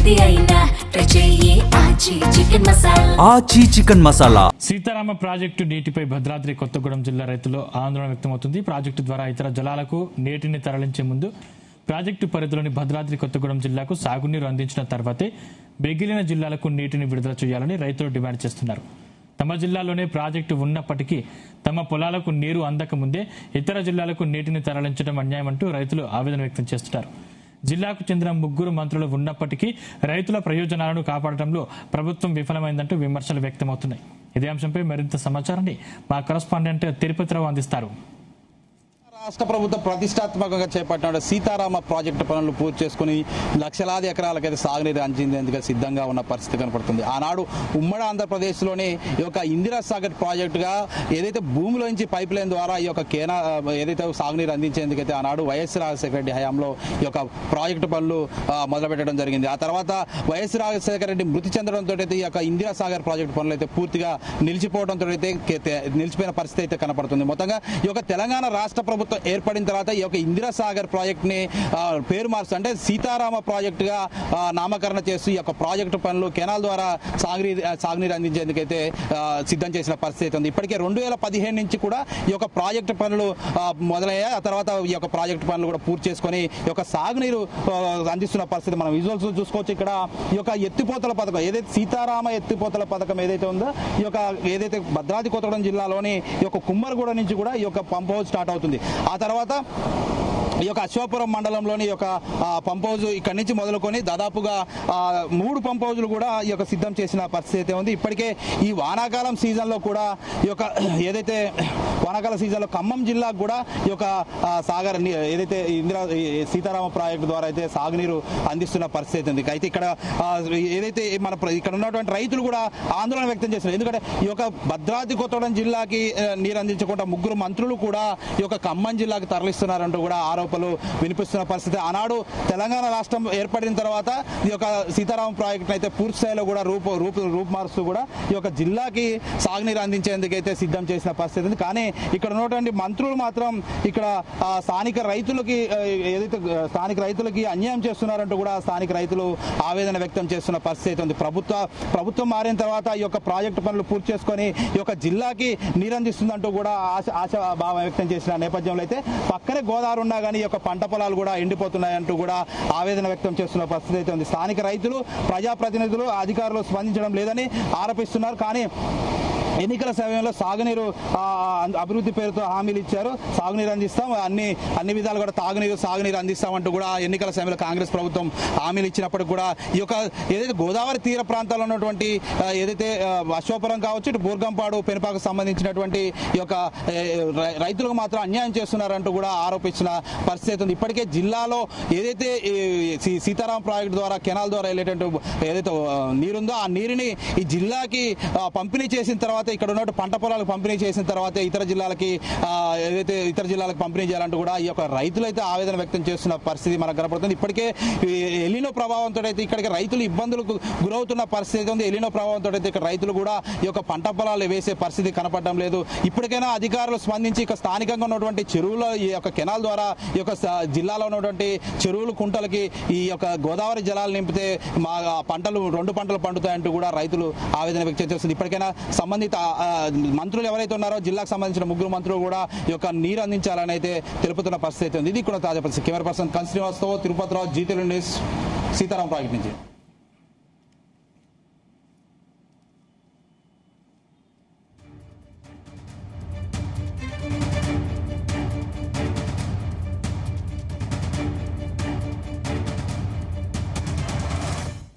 ఆచి chicken masala. Sitarama project నీటిపై భద్రాద్రి కొత్తగూడెం జిల్లా రైతులు ఆందోళన వ్యక్తమవుతుంది. ప్రాజెక్టు ద్వారా ఇతర జలాలకు నీటిని తరలించే ముందు ప్రాజెక్టు పరిధిలోని భద్రాద్రి కొత్తగూడెం జిల్లాకు సాగునీరు అందించిన తర్వాతే మిగిలిన జిల్లాలకు నీటిని విడుదల చేయాలని రైతులు డిమాండ్ చేస్తున్నారు. తమ జిల్లాలోనే ప్రాజెక్టు ఉన్నప్పటికీ తమ పొలాలకు నీరు అందక ముందే ఇతర జిల్లాలకు నీటిని తరలించడం అన్యాయమంటూ రైతులు ఆవేదన వ్యక్తం చేస్తున్నారు. జిల్లాకు చెందిన 3 మంత్రులు ఉన్నప్పటికీ రైతుల ప్రయోజనాలను కాపాడటంలో ప్రభుత్వం విఫలమైందంటూ విమర్శలు వ్యక్తమవుతున్నాయి. ఇదే అంశంపై మరింత సమాచారాన్ని మా కరెస్పాండెంట్ తిరుపతిరావు అందిస్తారు. రాష్ట్ర ప్రభుత్వం ప్రతిష్టాత్మకంగా చేపట్టిన సీతారామ ప్రాజెక్టు పనులు పూర్తి చేసుకుని లక్షలాది ఎకరాలకైతే సాగునీరు అందించేందుకు సిద్ధంగా ఉన్న పరిస్థితి కనపడుతుంది. ఆనాడు ఉమ్మడి ఆంధ్రప్రదేశ్లోనే ఈ యొక్క ఇందిరా సాగర్ ప్రాజెక్టుగా ఏదైతే భూమిలోంచి పైప్ లైన్ ద్వారా ఈ యొక్క ఏదైతే సాగునీరు అందించేందుకైతే ఆనాడు వైఎస్ రాజశేఖర రెడ్డి హయాంలో ఈ యొక్క ప్రాజెక్టు పనులు మొదలుపెట్టడం జరిగింది. ఆ తర్వాత వైఎస్ రాజశేఖర రెడ్డి మృతి చెందడంతో అయితే ఈ యొక్క ఇందిరా సాగర్ ప్రాజెక్టు పనులు అయితే పూర్తిగా నిలిచిపోవడంతో అయితే నిలిచిపోయిన పరిస్థితి అయితే కనపడుతుంది. మొత్తంగా ఈ యొక్క తెలంగాణ రాష్ట్ర ప్రభుత్వం ఏర్పడిన తర్వాత ఈ యొక్క ఇందిరా సాగర్ ప్రాజెక్ట్ ని పేరు మార్చు అంటే సీతారామ ప్రాజెక్టుగా నామకరణ చేస్తూ ఈ యొక్క ప్రాజెక్టు పనులు కెనాల్ ద్వారా సాగునీరు అందించేందుకైతే సిద్ధం చేసిన పరిస్థితి ఉంది. ఇప్పటికే 2015 నుంచి కూడా ఈ యొక్క ప్రాజెక్టు పనులు మొదలయ్యాయి. ఆ తర్వాత ఈ యొక్క ప్రాజెక్టు పనులు కూడా పూర్తి చేసుకొని ఈ యొక్క సాగునీరు అందిస్తున్న పరిస్థితి మనం విజువల్స్ చూసుకోవచ్చు. ఇక్కడ ఈ యొక్క ఎత్తిపోతల పథకం ఏదైతే సీతారామ ఎత్తిపోతల పథకం ఏదైతే ఉందో ఈ యొక్క ఏదైతే భద్రాద్రి కొత్తగూడెం జిల్లాలోని ఈ యొక్క కుమ్మరిగూడ నుంచి కూడా ఈ యొక్క పంప్ హౌస్ స్టార్ట్ అవుతుంది. ఆ తర్వాత ఈ యొక్క అశ్వాపురం మండలంలోని యొక్క పంప్ హౌజ్ ఇక్కడి నుంచి మొదలుకొని దాదాపుగా 3 పంప్ హౌజులు కూడా ఈ యొక్క సిద్ధం చేసిన పరిస్థితి అయితే ఉంది. ఇప్పటికే ఈ వానాకాలం సీజన్లో కూడా ఈ యొక్క ఏదైతే వానాకాల సీజన్లో ఖమ్మం జిల్లాకు కూడా ఈ యొక్క సాగర్ ఏదైతే సీతారామ ప్రాజెక్టు ద్వారా అయితే సాగునీరు అందిస్తున్న పరిస్థితి ఉంది. అయితే ఇక్కడ ఏదైతే ఇక్కడ ఉన్నటువంటి రైతులు కూడా ఆందోళన వ్యక్తం చేస్తున్నారు. ఎందుకంటే ఈ యొక్క భద్రాద్రి కొత్తగూడెం జిల్లాకి నీరు అందించకుండా 3 మంత్రులు కూడా ఈ యొక్క ఖమ్మం జిల్లాకు తరలిస్తున్నారంటూ కూడా ఆరోపణలు వినిపిస్తున్న పరిస్థితి. ఆనాడు తెలంగాణ రాష్ట్రం ఏర్పడిన తర్వాత ఈ యొక్క సీతారామ ప్రాజెక్టు అయితే పూర్తి స్థాయిలో కూడా రూపు మారుస్తూ కూడా ఈ యొక్క జిల్లాకి సాగునీరు అందించేందుకైతే సిద్ధం చేసిన పరిస్థితి ఉంది. కానీ ఇక్కడ ఉన్నటువంటి మంత్రులు మాత్రం ఇక్కడ స్థానిక రైతులకి అన్యాయం చేస్తున్నారంటూ కూడా స్థానిక రైతులు ఆవేదన వ్యక్తం చేస్తున్న పరిస్థితి ఉంది. ప్రభుత్వం మారిన తర్వాత ఈ యొక్క ప్రాజెక్టు పనులు పూర్తి చేసుకొని ఈ యొక్క జిల్లాకి నీరు అందిస్తుందంటూ కూడా ఆశాభావం వ్యక్తం చేసిన నేపథ్యంలో అయితే పక్కనే గోదావరి ఉన్నా కానీ ఈ యొక్క పంట పొలాలు కూడా ఎండిపోతున్నాయంటూ కూడా ఆవేదన వ్యక్తం చేస్తున్న పరిస్థితి అయితే ఉంది. స్థానిక రైతులు, ప్రజాప్రతినిధులు, అధికారులు స్పందించడం లేదని ఆరోపిస్తున్నారు. కానీ ఎన్నికల సమయంలో సాగునీరు అభివృద్ధి పేరుతో హామీలు ఇచ్చారు. సాగునీరు అందిస్తాం, అన్ని విధాలు కూడా సాగునీరు అందిస్తామంటూ కూడా ఎన్నికల సమయంలో కాంగ్రెస్ ప్రభుత్వం హామీలు ఇచ్చినప్పటికీ కూడా ఈ యొక్క ఏదైతే గోదావరి తీర ప్రాంతాల్లో ఉన్నటువంటి ఏదైతే అశ్వాపురం కావచ్చు, ఇటు బూర్గంపాడు, పెనుపాకు సంబంధించినటువంటి ఈ యొక్క రైతులకు మాత్రం అన్యాయం చేస్తున్నారంటూ కూడా ఆరోపించిన పరిస్థితి ఉంది. ఇప్పటికే జిల్లాలో ఏదైతే సీతారామ ప్రాజెక్టు ద్వారా కెనాల్ ద్వారా వెళ్ళేటువంటి ఏదైతే నీరుందో ఆ నీరుని ఈ జిల్లాకి పంపిణీ చేసిన తర్వాత ఇక్కడ ఉన్న పంట పొలాలకు పంపిణీ చేసిన తర్వాత ఇతర జిల్లాలకు పంపిణీ చేయాలంటూ కూడా ఈ యొక్క రైతులైతే ఆవేదన వ్యక్తం చేస్తున్న పరిస్థితి మనకు కనపడుతుంది. ఇప్పటికే ఎలినో ప్రభావంతో అయితే ఇక్కడికి రైతులు ఇబ్బందులకు గురవుతున్న పరిస్థితి ఉంది. ఎలినో ప్రభావంతో అయితే ఇక్కడ రైతులు కూడా ఈ యొక్క పంట పొలాలు వేసే పరిస్థితి కనపడడం లేదు. ఇప్పటికైనా అధికారులు స్పందించి ఇక స్థానికంగా ఉన్నటువంటి చెరువుల ఈ యొక్క కెనాల్ ద్వారా ఈ యొక్క జిల్లాలో ఉన్నటువంటి చెరువులు, కుంటలకి ఈ యొక్క గోదావరి జలాలు నింపితే మా పంటలు 2 పంటలు పండుతాయంటూ కూడా రైతులు ఆవేదన వ్యక్తం చేస్తుంది. ఇప్పటికైనా సంబంధిత మంత్రులు ఎవరైతే ఉన్నారో జిల్లాకు సంబంధించిన 3 మంత్రులు కూడా ఈ యొక్క నీరు అందించాలని అయితే తెలుపుతున్న పరిస్థితి ఉంది. ఇది కూడా తాజా పరిస్థితి. కెమెరా పర్సన్ శ్రీనివాస్తో Tirupati Rao, Zee Telugu news, Sitaram project నుంచి.